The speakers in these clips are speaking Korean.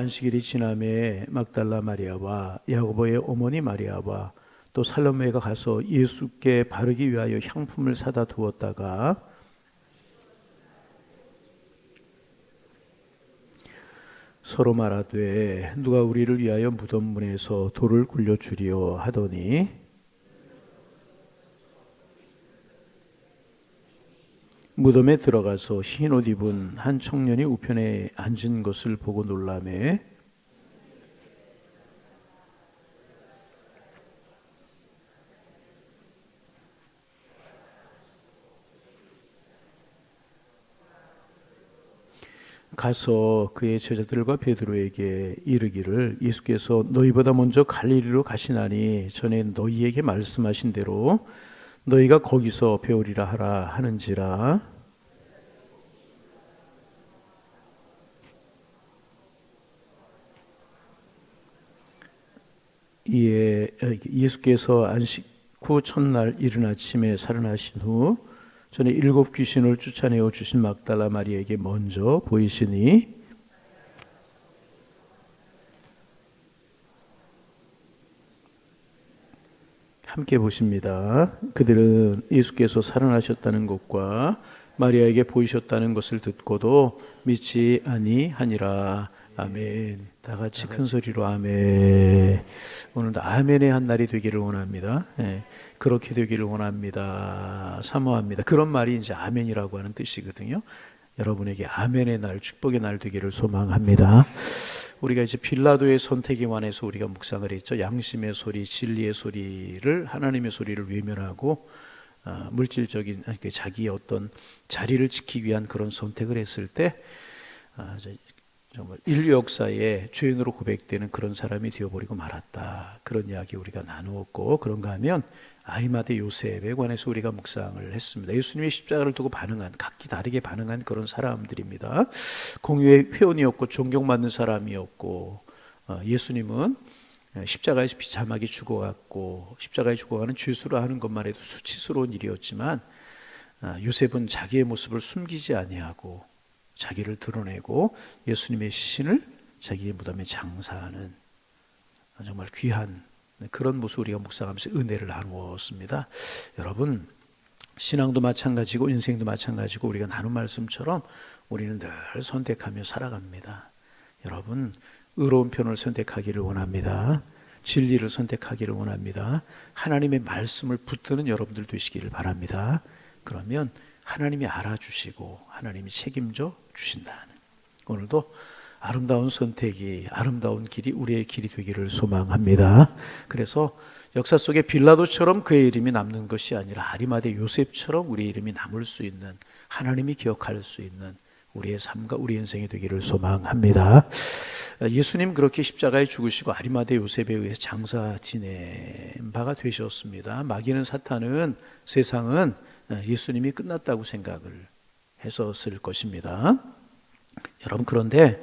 안식일이 지남에 막달라 마리아와 야고보의 어머니 마리아와 또 살로메가 가서 예수께 바르기 위하여 향품을 사다 두었다가 서로 말하되 누가 우리를 위하여 무덤 문에서 돌을 굴려 주리요 하더니 무덤에 들어가서 흰 옷 입은 한 청년이 우편에 앉은 것을 보고 놀라매 가서 그의 제자들과 베드로에게 이르기를 예수께서 너희보다 먼저 갈릴리로 가시나니 전에 너희에게 말씀하신 대로 너희가 거기서 배우리라 하라 하는지라. 이에 예수께서 안식 후 첫날 이른 아침에 살아나신 후 전에 7 귀신을 쫓아내어 주신 막달라 마리아에게 먼저 보이시니 함께 보십니다. 그들은 예수께서 살아나셨다는 것과 마리아에게 보이셨다는 것을 듣고도 믿지 아니하니라. 아멘. 다 같이 큰 소리로 아멘. 오늘도 아멘의 한 날이 되기를 원합니다. 네, 그렇게 되기를 원합니다. 사모합니다. 그런 말이 이제 아멘이라고 하는 뜻이거든요. 여러분에게 아멘의 날, 축복의 날 되기를 소망합니다. 우리가 이제 빌라도의 선택에 관해서 우리가 묵상을 했죠. 양심의 소리, 진리의 소리를, 하나님의 소리를 외면하고 물질적인 자기의 어떤 자리를 지키기 위한 그런 선택을 했을 때 정말 인류 역사에 죄인으로 고백되는 그런 사람이 되어버리고 말았다. 그런 이야기 우리가 나누었고, 그런가 하면 아리마대 요셉에 관해서 우리가 묵상을 했습니다. 예수님의 십자가를 두고 반응한, 각기 다르게 반응한 그런 사람들입니다. 공유의 회원이었고 존경받는 사람이었고, 예수님은 십자가에서 비참하게 죽어갔고, 십자가에 죽어가는 죄수로 하는 것만 해도 수치스러운 일이었지만, 요셉은 자기의 모습을 숨기지 아니하고 자기를 드러내고 예수님의 시신을 자기의 무덤에 장사하는 정말 귀한 그런 모습 우리가 묵상하면서 은혜를 나누었습니다. 여러분, 신앙도 마찬가지고 인생도 마찬가지고 우리가 나눈 말씀처럼 우리는 늘 선택하며 살아갑니다. 여러분, 의로운 편을 선택하기를 원합니다. 진리를 선택하기를 원합니다. 하나님의 말씀을 붙드는 여러분들 되시기를 바랍니다. 그러면 하나님이 알아주시고 하나님이 책임져 주신다는, 오늘도 아름다운 선택이, 아름다운 길이 우리의 길이 되기를 소망합니다. 그래서 역사 속에 빌라도처럼 그의 이름이 남는 것이 아니라 아리마대 요셉처럼 우리의 이름이 남을 수 있는, 하나님이 기억할 수 있는 우리의 삶과 우리 인생이 되기를 소망합니다. 예수님 그렇게 십자가에 죽으시고 아리마대 요셉에 의해 장사 지낸 바가 되셨습니다. 마귀는, 사탄은, 세상은 예수님이 끝났다고 생각을 했었을 것입니다. 여러분, 그런데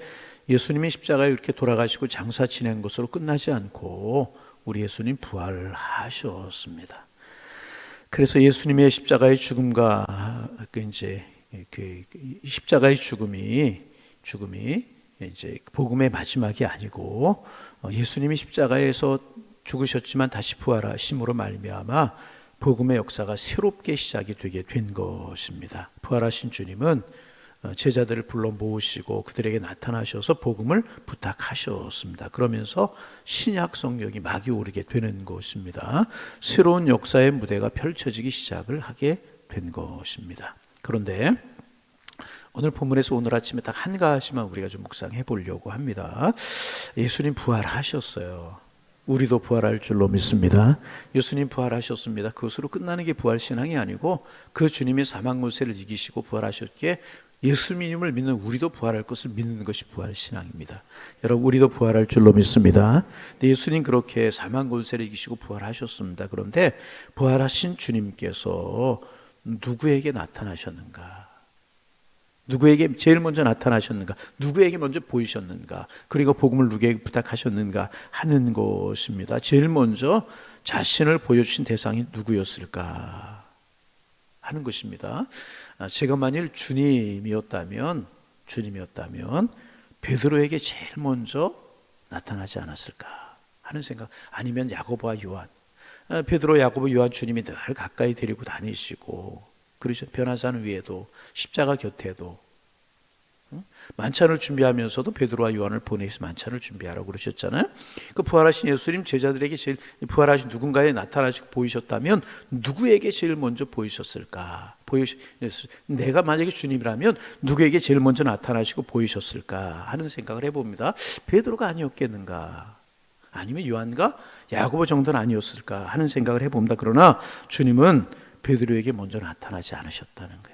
예수님이 십자가에 이렇게 돌아가시고 장사 지낸 것으로 끝나지 않고 우리 예수님 부활하셨습니다. 그래서 예수님의 십자가의 죽음과 십자가의 죽음이 이제 복음의 마지막이 아니고 예수님이 십자가에서 죽으셨지만 다시 부활하심으로 말미암아 복음의 역사가 새롭게 시작이 되게 된 것입니다. 부활하신 주님은 제자들을 불러 모으시고 그들에게 나타나셔서 복음을 부탁하셨습니다. 그러면서 신약 성경이 막이 오르게 되는 것입니다. 새로운 역사의 무대가 펼쳐지기 시작을 하게 된 것입니다. 그런데 오늘 본문에서 오늘 아침에 딱 한 가지만 우리가 좀 묵상해 보려고 합니다. 예수님 부활하셨어요. 우리도 부활할 줄로 믿습니다. 예수님 부활하셨습니다. 그것으로 끝나는 게 부활신앙이 아니고 그 주님이 사망권세를 이기시고 부활하셨기에 예수님을 믿는 우리도 부활할 것을 믿는 것이 부활신앙입니다. 여러분, 우리도 부활할 줄로 믿습니다. 근데 예수님 그렇게 사망권세를 이기시고 부활하셨습니다. 그런데 부활하신 주님께서 누구에게 나타나셨는가? 누구에게 제일 먼저 나타나셨는가? 누구에게 먼저 보이셨는가? 그리고 복음을 누구에게 부탁하셨는가 하는 것입니다. 제일 먼저 자신을 보여주신 대상이 누구였을까 하는 것입니다. 제가 만일 주님이었다면 베드로에게 제일 먼저 나타나지 않았을까 하는 생각. 아니면 야고보와 요한, 베드로, 야고보, 요한 주님이 늘 가까이 데리고 다니시고 그러죠. 변화산 위에도 십자가 곁에도 만찬을 준비하면서도 베드로와 요한을 보내서 만찬을 준비하라고 그러셨잖아요. 그 부활하신 예수님 제자들에게 제일 부활하신 누군가에 나타나시고 보이셨다면 누구에게 제일 먼저 보이셨을까? 내가 만약에 주님이라면 누구에게 제일 먼저 나타나시고 보이셨을까 하는 생각을 해봅니다. 베드로가 아니었겠는가? 아니면 요한과 야고보 정도는 아니었을까 하는 생각을 해봅니다. 그러나 주님은 베드로에게 먼저 나타나지 않으셨다는 거예요.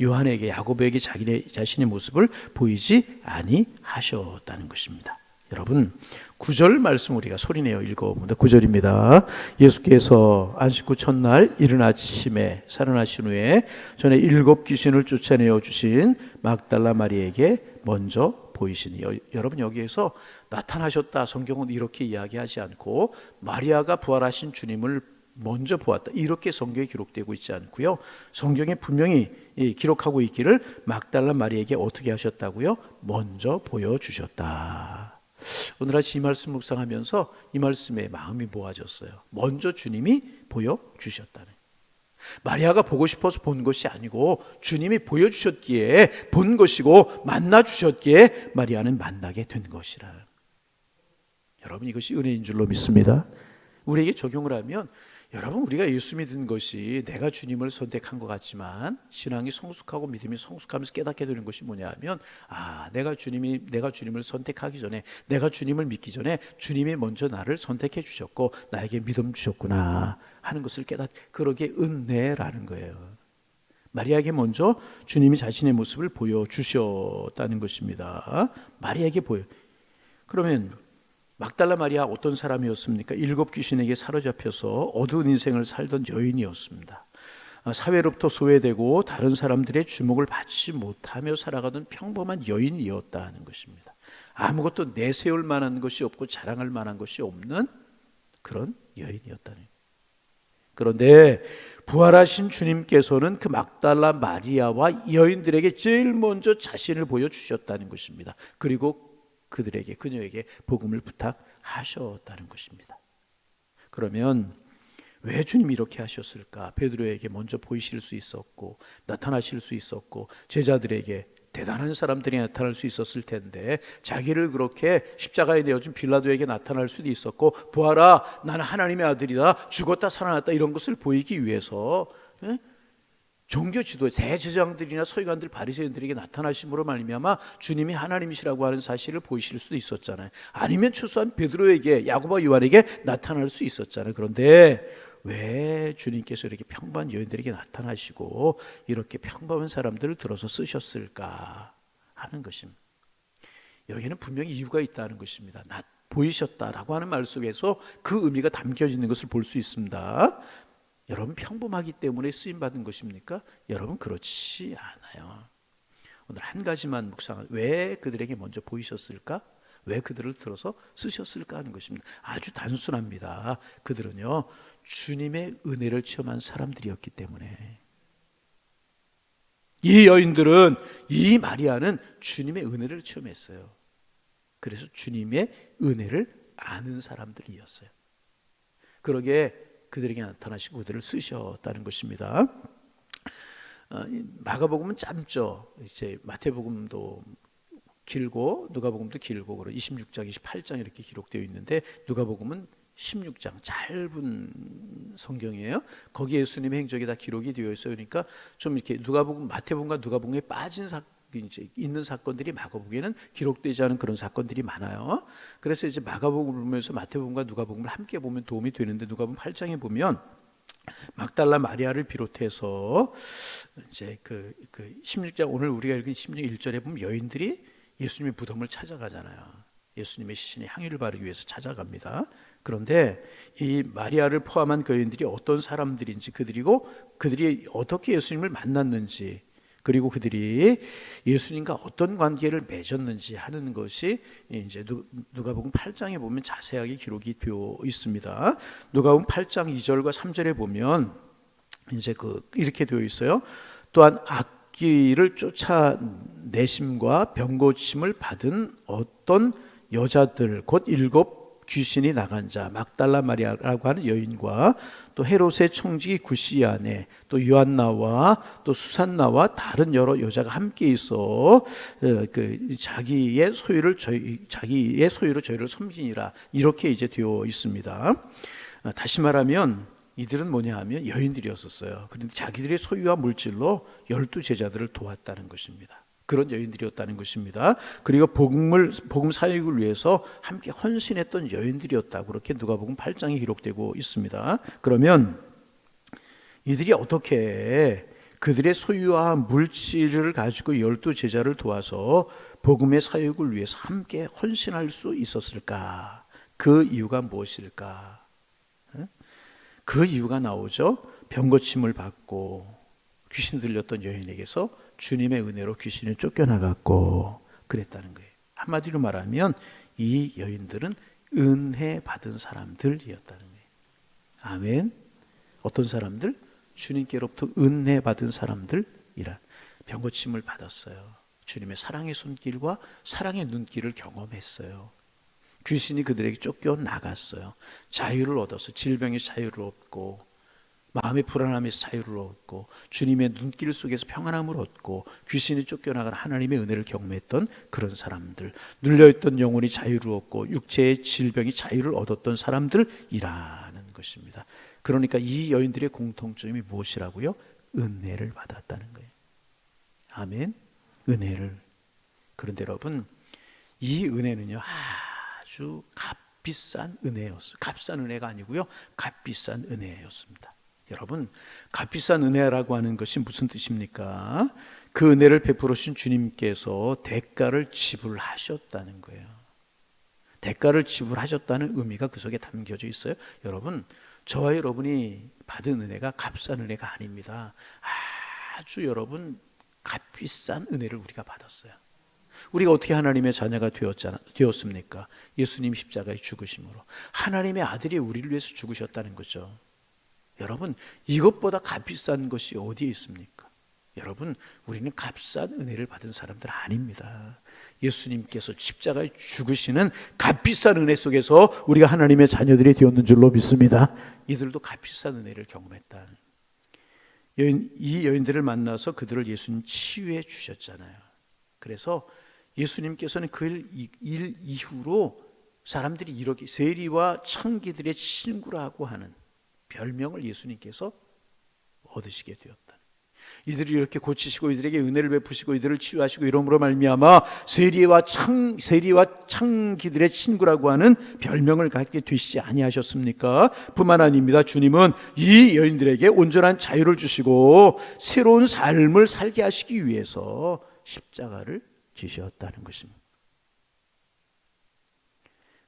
요한에게, 야고보에게 자신의 모습을 보이지 아니하셨다는 것입니다. 여러분, 9절 말씀 우리가 소리내어 읽어봅니다. 9절입니다. 예수께서 안식 후 첫날 이른 아침에 살아나신 후에 전에 7 귀신을 쫓아내어 주신 막달라 마리에게 먼저 보이시니. 여러분, 여기에서 나타나셨다 성경은 이렇게 이야기하지 않고 마리아가 부활하신 주님을 먼저 보았다 이렇게 성경에 기록되고 있지 않고요. 성경에 분명히 기록하고 있기를 막달라 마리에게 어떻게 하셨다고요? 먼저 보여주셨다. 오늘 아침 이 말씀 묵상하면서 이 말씀에 마음이 모아졌어요. 먼저 주님이 보여주셨다는. 마리아가 보고 싶어서 본 것이 아니고 주님이 보여주셨기에 본 것이고 만나주셨기에 마리아는 만나게 된 것이라. 여러분, 이것이 은혜인 줄로 믿습니다. 우리에게 적용을 하면, 여러분, 우리가 예수 믿은 것이 내가 주님을 선택한 것 같지만 신앙이 성숙하고 믿음이 성숙하면서 깨닫게 되는 것이 뭐냐 하면, 내가 주님을 선택하기 전에, 내가 주님을 믿기 전에 주님이 먼저 나를 선택해 주셨고 나에게 믿음 주셨구나 하는 것을 그러게 은혜라는 거예요. 마리아에게 먼저 주님이 자신의 모습을 보여주셨다는 것입니다. 마리아에게 그러면 막달라 마리아 어떤 사람이었습니까? 7 귀신에게 사로잡혀서 어두운 인생을 살던 여인이었습니다. 사회로부터 소외되고 다른 사람들의 주목을 받지 못하며 살아가던 평범한 여인이었다는 것입니다. 아무것도 내세울 만한 것이 없고 자랑할 만한 것이 없는 그런 여인이었다는 거예요. 그런데 부활하신 주님께서는 그 막달라 마리아와 여인들에게 제일 먼저 자신을 보여주셨다는 것입니다. 그리고 그녀에게 복음을 부탁하셨다는 것입니다. 그러면 왜 주님이 이렇게 하셨을까? 베드로에게 먼저 보이실 수 있었고 나타나실 수 있었고 제자들에게 대단한 사람들이 나타날 수 있었을 텐데 자기를 그렇게 십자가에 내어준 빌라도에게 나타날 수도 있었고, 보아라 나는 하나님의 아들이다, 죽었다 살아났다 이런 것을 보이기 위해서 종교 지도 대제사장들이나 서기관들 바리새인들에게 나타나심으로 말미암아 주님이 하나님이시라고 하는 사실을 보이실 수도 있었잖아요. 아니면 최소한 베드로에게, 야고보와 요한에게 나타날 수 있었잖아요. 그런데 왜 주님께서 이렇게 평범한 여인들에게 나타나시고 이렇게 평범한 사람들을 들어서 쓰셨을까 하는 것입니다. 여기에는 분명히 이유가 있다는 것입니다. 보이셨다라고 하는 말 속에서 그 의미가 담겨져 있는 것을 볼 수 있습니다. 여러분, 평범하기 때문에 쓰임받은 것입니까? 여러분, 그렇지 않아요. 오늘 한 가지만 묵상하면, 왜 그들에게 먼저 보이셨을까? 왜 그들을 들어서 쓰셨을까 하는 것입니다. 아주 단순합니다. 그들은요, 주님의 은혜를 체험한 사람들이었기 때문에. 이 여인들은, 이 마리아는 주님의 은혜를 체험했어요. 그래서 주님의 은혜를 아는 사람들이었어요. 그러게 그들에게 나타나시고 그들을 쓰셨다는 것입니다. 마가복음은 짧죠. 이제 마태복음도 길고 누가복음도 길고, 그리고 26장, 28장 이렇게 기록되어 있는데 누가복음은 16장 짧은 성경이에요. 거기에 예수님의 행적이 다 기록이 되어 있어요. 그러니까 좀 이렇게 마태복음과 누가복음에 빠진 있는 사건들이 마가복음에는 기록되지 않은 그런 사건들이 많아요. 그래서 이제 마가복음을 보면서 마태복음과 누가복음을 함께 보면 도움이 되는데, 누가복음 8장에 보면 막달라 마리아를 비롯해서 이제 그 16장, 오늘 우리가 읽은 16장 1절에 보면 여인들이 예수님의 무덤을 찾아가잖아요. 예수님의 시신에 향유를 바르기 위해서 찾아갑니다. 그런데 이 마리아를 포함한 그 여인들이 어떤 사람들인지, 그들이 어떻게 예수님을 만났는지, 그리고 그들이 예수님과 어떤 관계를 맺었는지 하는 것이 이제 누가복음 8장에 보면 자세하게 기록이 되어 있습니다. 누가복음 8장 2절과 3절에 보면 이제 이렇게 되어 있어요. 또한 악기를 쫓아내심과 병고침을 받은 어떤 여자들, 곧 7 귀신이 나간 자 막달라 마리아라고 하는 여인과 또 헤롯의 청지기 구시아네, 또 요한나와 또 수산나와 다른 여러 여자가 함께 있어 자기의 소유로 저희를 섬기니라, 이렇게 이제 되어 있습니다. 다시 말하면 이들은 뭐냐 하면 여인들이었었어요. 그런데 자기들의 소유와 물질로 12 제자들을 도왔다는 것입니다. 그런 여인들이었다는 것입니다. 그리고 복음 사역을 위해서 함께 헌신했던 여인들이었다고 그렇게 누가복음 8장에 기록되고 있습니다. 그러면 이들이 어떻게 그들의 소유와 물질을 가지고 12 제자를 도와서 복음의 사역을 위해서 함께 헌신할 수 있었을까? 그 이유가 무엇일까? 그 이유가 나오죠. 병고침을 받고 귀신 들렸던 여인에게서 주님의 은혜로 귀신이 쫓겨나갔고 그랬다는 거예요. 한마디로 말하면 이 여인들은 은혜 받은 사람들이었다는 거예요. 아멘. 어떤 사람들? 주님께로부터 은혜 받은 사람들이라. 병고침을 받았어요. 주님의 사랑의 손길과 사랑의 눈길을 경험했어요. 귀신이 그들에게 쫓겨나갔어요. 자유를 얻어서 질병의 자유를 얻고 마음의 불안함에서 자유를 얻고 주님의 눈길 속에서 평안함을 얻고 귀신이 쫓겨나간 하나님의 은혜를 경험했던 그런 사람들, 눌려있던 영혼이 자유를 얻고 육체의 질병이 자유를 얻었던 사람들이라는 것입니다. 그러니까 이 여인들의 공통점이 무엇이라고요? 은혜를 받았다는 거예요. 아멘. 은혜를. 그런데 여러분, 이 은혜는요 아주 값비싼 은혜였어요. 값싼 은혜가 아니고요, 값비싼 은혜였습니다. 여러분, 값비싼 은혜라고 하는 것이 무슨 뜻입니까? 그 은혜를 베풀어 주신 주님께서 대가를 지불하셨다는 거예요. 대가를 지불하셨다는 의미가 그 속에 담겨져 있어요. 여러분, 저와 여러분이 받은 은혜가 값싼 은혜가 아닙니다. 아주 여러분 값비싼 은혜를 우리가 받았어요. 우리가 어떻게 하나님의 자녀가 되었습니까? 예수님 십자가의 죽으심으로. 하나님의 아들이 우리를 위해서 죽으셨다는 거죠. 여러분, 이것보다 값비싼 것이 어디에 있습니까? 여러분, 우리는 값싼 은혜를 받은 사람들 아닙니다. 예수님께서 십자가에 죽으시는 값비싼 은혜 속에서 우리가 하나님의 자녀들이 되었는 줄로 믿습니다. 이들도 값비싼 은혜를 경험했다. 이 여인들을 만나서 그들을 예수님 치유해 주셨잖아요. 그래서 예수님께서는 그 일 이후로 사람들이 이렇게 세리와 청기들의 친구라고 하는 별명을 예수님께서 얻으시게 되었다. 이들이 이렇게 고치시고 이들에게 은혜를 베푸시고 이들을 치유하시고 이러므로 말미암아 세리와 청기들의 친구라고 하는 별명을 갖게 되시지 아니하셨습니까? 뿐만 아닙니다. 주님은 이 여인들에게 온전한 자유를 주시고 새로운 삶을 살게 하시기 위해서 십자가를 지셨다는 것입니다.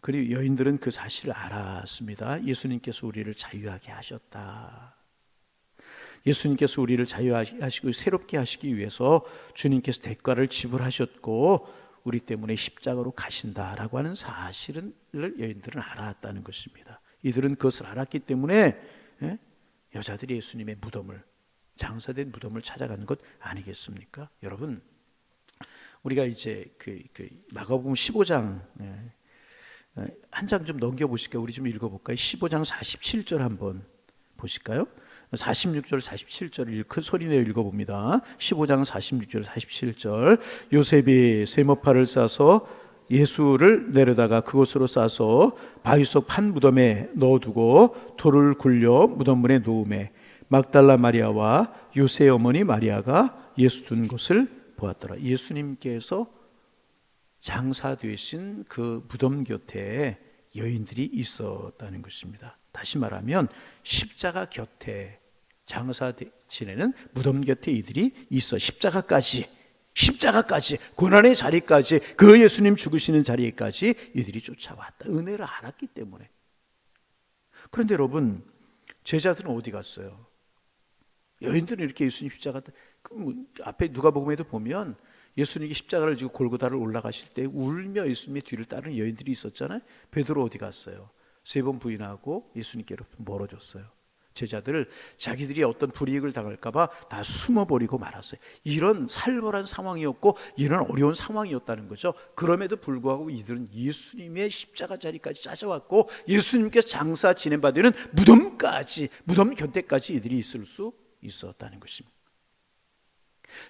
그리고 여인들은 그 사실을 알았습니다. 예수님께서 우리를 자유하게 하셨다. 예수님께서 우리를 자유하시고 새롭게 하시기 위해서 주님께서 대가를 지불하셨고 우리 때문에 십자가로 가신다라고 하는 사실을 여인들은 알았다는 것입니다. 이들은 그것을 알았기 때문에 여자들이 예수님의 무덤을, 장사된 무덤을 찾아가는 것 아니겠습니까? 여러분, 우리가 이제 마가복음 15장 한 장 좀 넘겨보실까요? 우리 좀 읽어볼까요? 15장 47절 한번 보실까요? 46절 47절을 큰 소리 내어 읽어봅니다. 15장 46절 47절. 요셉이 세모파를 싸서 예수를 내려다가 그곳으로 싸서 바위 속 판 무덤에 넣어두고 돌을 굴려 무덤문에 놓음에 막달라 마리아와 요새의 어머니 마리아가 예수 둔 곳을 보았더라. 예수님께서 장사되신 그 무덤 곁에 여인들이 있었다는 것입니다. 다시 말하면 십자가 곁에 장사 지내는 무덤 곁에 이들이 있어. 십자가까지 고난의 자리까지, 그 예수님 죽으시는 자리까지 이들이 쫓아왔다. 은혜를 알았기 때문에. 그런데 여러분, 제자들은 어디 갔어요? 여인들은 이렇게 예수님 십자가, 앞에 누가복음에도 보면 예수님이 십자가를 지고 골고다를 올라가실 때 울며 예수님의 뒤를 따르는 여인들이 있었잖아요. 베드로 어디 갔어요? 3번 부인하고 예수님께로 멀어졌어요. 제자들 자기들이 어떤 불이익을 당할까봐 다 숨어버리고 말았어요. 이런 살벌한 상황이었고 이런 어려운 상황이었다는 거죠. 그럼에도 불구하고 이들은 예수님의 십자가 자리까지 찾아왔고 예수님께서 장사 지낸 바 되는 무덤까지, 무덤 곁에까지 이들이 있을 수 있었다는 것입니다.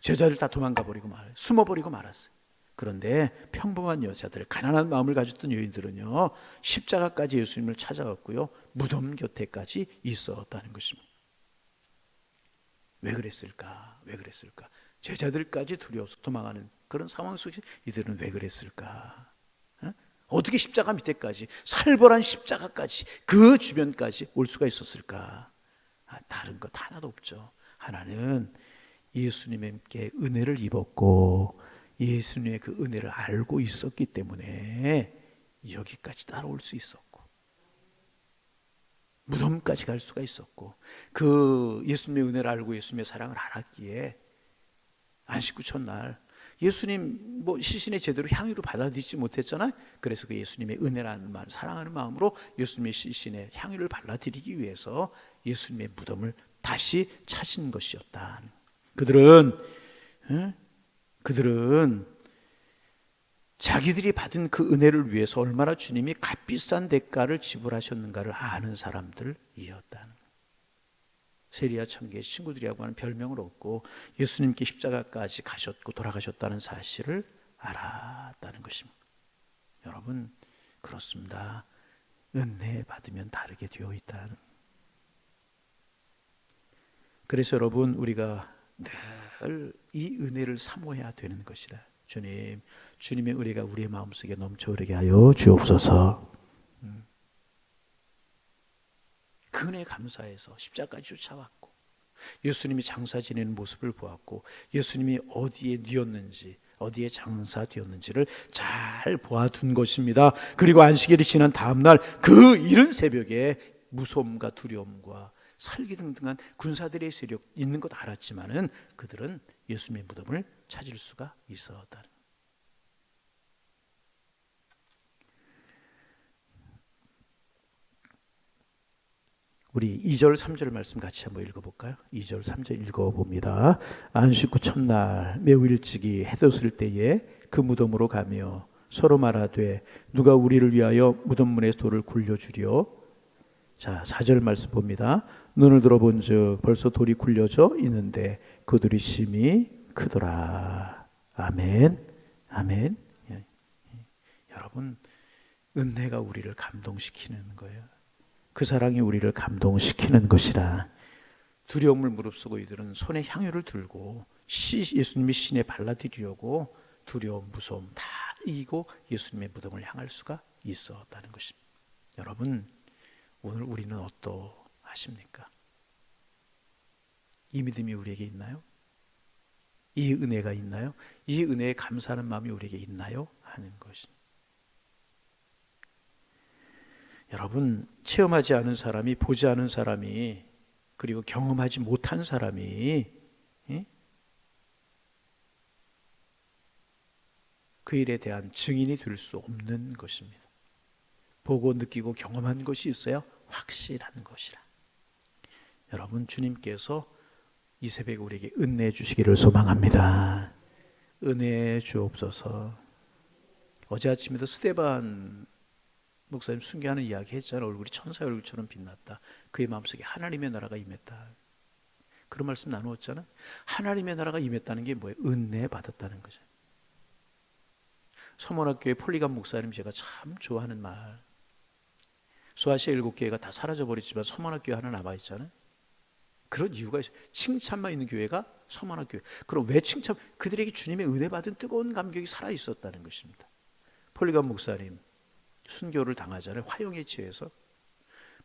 제자들 다 도망가 버리고 말아요. 숨어버리고 말았어요. 그런데 평범한 여자들, 가난한 마음을 가졌던 여인들은요, 십자가까지 예수님을 찾아갔고요, 무덤 곁에까지 있었다는 것입니다. 왜 그랬을까? 왜 그랬을까? 제자들까지 두려워서 도망하는 그런 상황 속에서 이들은 왜 그랬을까? 어떻게 십자가 밑에까지, 살벌한 십자가까지, 그 주변까지 올 수가 있었을까? 다른 것 하나도 없죠. 하나는 예수님께 은혜를 입었고 예수님의 그 은혜를 알고 있었기 때문에 여기까지 따라올 수 있었고 무덤까지 갈 수가 있었고, 그 예수님의 은혜를 알고 예수님의 사랑을 알았기에 안식구 첫날 예수님 시신에 제대로 향유를 받아들이지 못했잖아요. 그래서 그 예수님의 은혜라는 마음, 사랑하는 마음으로 예수님의 시신에 향유를 발라드리기 위해서 예수님의 무덤을 다시 찾은 것이었다. 그들은 자기들이 받은 그 은혜를 위해서 얼마나 주님이 값비싼 대가를 지불하셨는가를 아는 사람들이었다는, 세리와 청개의 친구들이라고 하는 별명을 얻고 예수님께 십자가까지 가셨고 돌아가셨다는 사실을 알았다는 것입니다. 여러분, 그렇습니다. 은혜 받으면 다르게 되어 있다는. 그래서 여러분, 우리가 늘 이 은혜를 사모해야 되는 것이라. 주님의 은혜가 우리의 마음속에 넘쳐 흐르게 하여 주옵소서. 그 은혜 감사해서 십자가까지 쫓아왔고 예수님이 장사 지내는 모습을 보았고 예수님이 어디에 뉘었는지 어디에 장사되었는지를 잘 보아둔 것입니다. 그리고 안식일이 지난 다음 날 그 이른 새벽에 무서움과 두려움과 살기등등한 군사들의 세력 있는 것 알았지만은 그들은 예수님의 무덤을 찾을 수가 있었다. 우리 2절 3절 말씀 같이 한번 읽어볼까요? 2절 3절 읽어봅니다. 안식 후 첫날 매우 일찍이 해 떴을 때에 그 무덤으로 가며 서로 말하되 누가 우리를 위하여 무덤 문에 돌을 굴려주려. 자, 4절 말씀 봅니다. 눈을 들어본즉 벌써 돌이 굴려져 있는데 그 돌이 심히 크더라. 아멘. 아멘. 여러분, 은혜가 우리를 감동시키는 거예요. 그 사랑이 우리를 감동시키는 것이라. 두려움을 무릅쓰고 이들은 손에 향유를 들고 예수님의 신에 발라드리려고 두려움, 무서움 다 이기고 예수님의 무덤을 향할 수가 있었다는 것입니다. 여러분, 오늘 우리는 어떠하십니까? 이 믿음이 우리에게 있나요? 이 은혜가 있나요? 이 은혜에 감사하는 마음이 우리에게 있나요? 하는 것입니다. 여러분, 체험하지 않은 사람이, 보지 않은 사람이, 그리고 경험하지 못한 사람이 그 일에 대한 증인이 될 수 없는 것입니다. 보고 느끼고 경험한 것이 있어야 확실한 것이라. 여러분, 주님께서 이 새벽에 우리에게 은혜 주시기를 소망합니다. 은혜 주옵소서. 어제 아침에도 스데반 목사님 순교하는 이야기 했잖아요. 얼굴이 천사의 얼굴처럼 빛났다. 그의 마음속에 하나님의 나라가 임했다. 그런 말씀 나누었잖아요. 하나님의 나라가 임했다는 게 뭐예요? 은혜 받았다는 거죠. 서문학교의 폴리감 목사님 제가 참 좋아하는 말. 소아시아 7교회가 다 사라져버렸지만 서문학교회 하나 남아있잖아요. 그런 이유가 있어요. 칭찬만 있는 교회가 서문학교회. 그럼 왜 칭찬? 그들에게 주님의 은혜 받은 뜨거운 감격이 살아있었다는 것입니다. 폴리감 목사님 순교를 당하잖아요. 화형에 취해서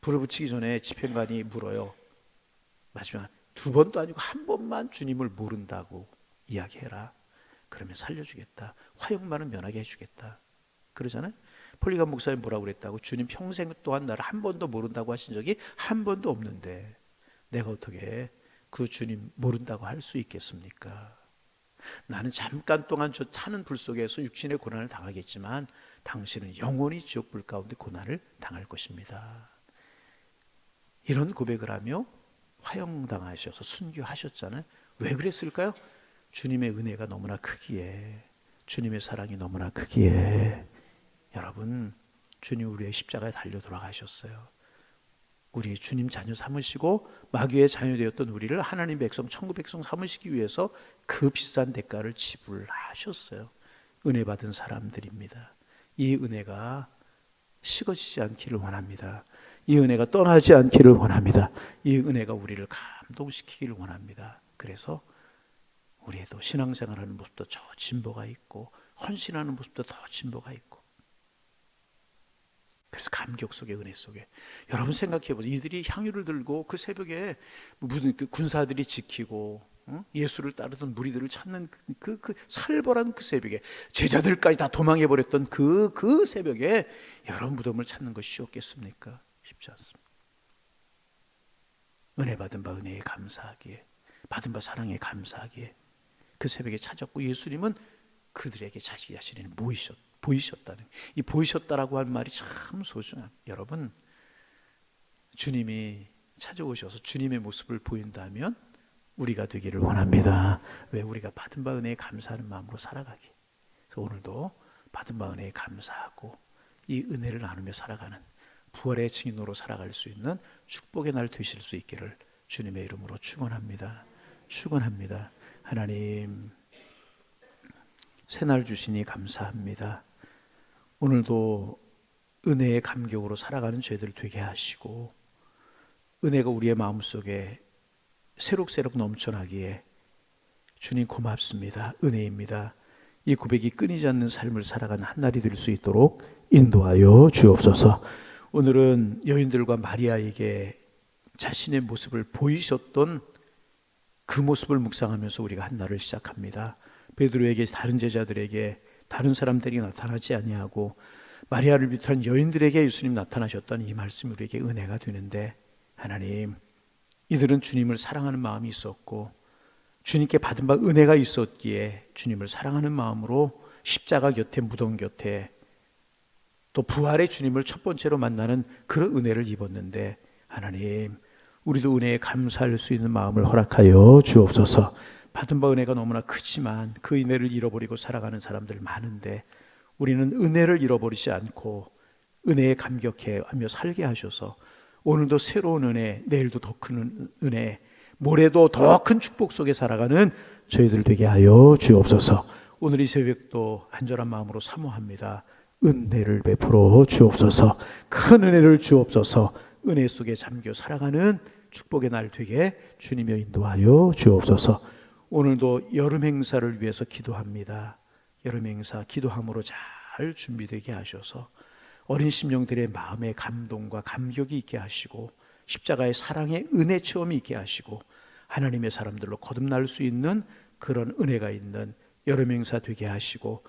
불을 붙이기 전에 집행관이 물어요. 마지막 2번도 아니고 1번만 주님을 모른다고 이야기해라. 그러면 살려주겠다. 화형만은 면하게 해주겠다. 그러잖아요. 폴리감 목사님 뭐라고 그랬다고? 주님 평생 동안 나를 한 번도 모른다고 하신 적이 한 번도 없는데 내가 어떻게 그 주님 모른다고 할 수 있겠습니까? 나는 잠깐 동안 저 타는 불 속에서 육신의 고난을 당하겠지만 당신은 영원히 지옥불 가운데 고난을 당할 것입니다. 이런 고백을 하며 화형당하셔서 순교하셨잖아요. 왜 그랬을까요? 주님의 은혜가 너무나 크기에, 주님의 사랑이 너무나 크기에. 여러분, 주님 우리의 십자가에 달려 돌아가셨어요. 우리 주님 자녀 삼으시고 마귀의 자녀 되었던 우리를 하나님 백성, 천국 백성 삼으시기 위해서 그 비싼 대가를 지불하셨어요. 은혜 받은 사람들입니다. 이 은혜가 식어지지 않기를 원합니다. 이 은혜가 떠나지 않기를 원합니다. 이 은혜가 우리를 감동시키기를 원합니다. 그래서 우리도 신앙생활하는 모습도 더 진보가 있고, 헌신하는 모습도 더 진보가 있고, 그래서 감격 속에, 은혜 속에. 여러분 생각해 보세요. 이들이 향유를 들고 그 새벽에 무슨 그 군사들이 지키고 예수를 따르던 무리들을 찾는 그 살벌한 그 새벽에, 제자들까지 다 도망해 버렸던 그 새벽에 여러분 무덤을 찾는 것이 쉬웠겠습니까? 쉽지 않습니다. 은혜 받은 바 은혜에 감사하기에, 받은 바 사랑에 감사하기에 그 새벽에 찾았고, 예수님은 그들에게 자기 자신을 보이셨다는, 이 보이셨다라고 한 말이 참 소중합니다. 여러분, 주님이 찾아오셔서 주님의 모습을 보인다면 우리가 되기를 원합니다. 왜? 우리가 받은 바 은혜에 감사하는 마음으로 살아가기. 그래서 오늘도 받은 바 은혜에 감사하고 이 은혜를 나누며 살아가는, 부활의 증인으로 살아갈 수 있는 축복의 날 되실 수 있기를 주님의 이름으로 축원합니다. 축원합니다. 하나님, 새날 주시니 감사합니다. 오늘도 은혜의 감격으로 살아가는 저희들 되게 하시고, 은혜가 우리의 마음속에 새록새록 넘쳐나기에 주님 고맙습니다. 은혜입니다. 이 고백이 끊이지 않는 삶을 살아가는 한 날이 될 수 있도록 인도하여 주옵소서. 오늘은 여인들과 마리아에게 자신의 모습을 보이셨던 그 모습을 묵상하면서 우리가 한 날을 시작합니다. 베드로에게, 다른 제자들에게, 다른 사람들이 나타나지 아니하고 마리아를 비롯한 여인들에게 예수님 나타나셨던 이 말씀이 우리에게 은혜가 되는데, 하나님, 이들은 주님을 사랑하는 마음이 있었고 주님께 받은 바 은혜가 있었기에 주님을 사랑하는 마음으로 십자가 곁에, 무덤 곁에, 또 부활의 주님을 첫 번째로 만나는 그런 은혜를 입었는데, 하나님, 우리도 은혜에 감사할 수 있는 마음을 허락하여 주옵소서. 받은 바 은혜가 너무나 크지만 그 은혜를 잃어버리고 살아가는 사람들 많은데, 우리는 은혜를 잃어버리지 않고 은혜에 감격해하며 살게 하셔서 오늘도 새로운 은혜, 내일도 더 큰 은혜, 모레도 더 큰 축복 속에 살아가는 저희들 되게 하여 주옵소서. 오늘 이 새벽도 간절한 마음으로 사모합니다. 은혜를 베풀어 주옵소서. 큰 은혜를 주옵소서. 은혜 속에 잠겨 살아가는 축복의 날 되게 주님여 인도하여 주옵소서. 오늘도 여름 행사를 위해서 기도합니다. 여름 행사 기도함으로 잘 준비되게 하셔서 어린 심령들의 마음에 감동과 감격이 있게 하시고, 십자가의 사랑의 은혜 체험이 있게 하시고, 하나님의 사람들로 거듭날 수 있는 그런 은혜가 있는 여름 행사 되게 하시고,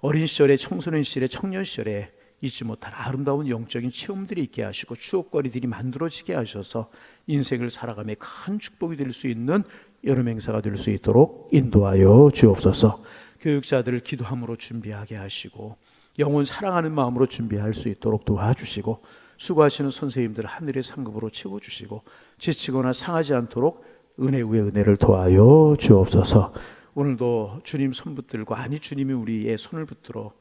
어린 시절에, 청소년 시절에, 청년 시절에 잊지 못할 아름다운 영적인 체험들이 있게 하시고, 추억거리들이 만들어지게 하셔서 인생을 살아가며 큰 축복이 될 수 있는 여름 행사가 될 수 있도록 인도하여 주옵소서. 교육자들을 기도함으로 준비하게 하시고, 영혼 사랑하는 마음으로 준비할 수 있도록 도와주시고, 수고하시는 선생님들 하늘의 상급으로 채워주시고, 지치거나 상하지 않도록 은혜 위에 은혜를 도와여 주옵소서. 오늘도 주님 손 붙들고, 아니 주님이 우리의 손을 붙들어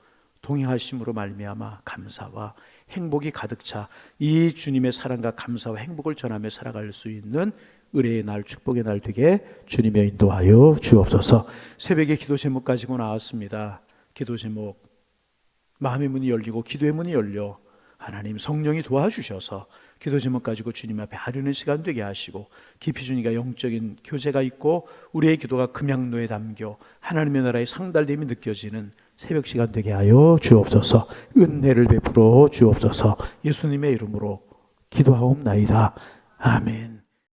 동행하심으로 말미암아 감사와 행복이 가득 차 이 주님의 사랑과 감사와 행복을 전하며 살아갈 수 있는 은혜의 날, 축복의 날 되게 주님의 인도하여 주옵소서. 새벽에 기도 제목 가지고 나왔습니다. 기도 제목, 마음의 문이 열리고 기도의 문이 열려 하나님 성령이 도와주셔서 기도 제목 가지고 주님 앞에 아뢰는 시간 되게 하시고, 깊이 주님과 영적인 교제가 있고 우리의 기도가 금양로에 담겨 하나님의 나라의 상달됨이 느껴지는 새벽 시간 되게 하여 주옵소서. 은혜를 베풀어 주옵소서. 예수님의 이름으로 기도하옵나이다. 아멘.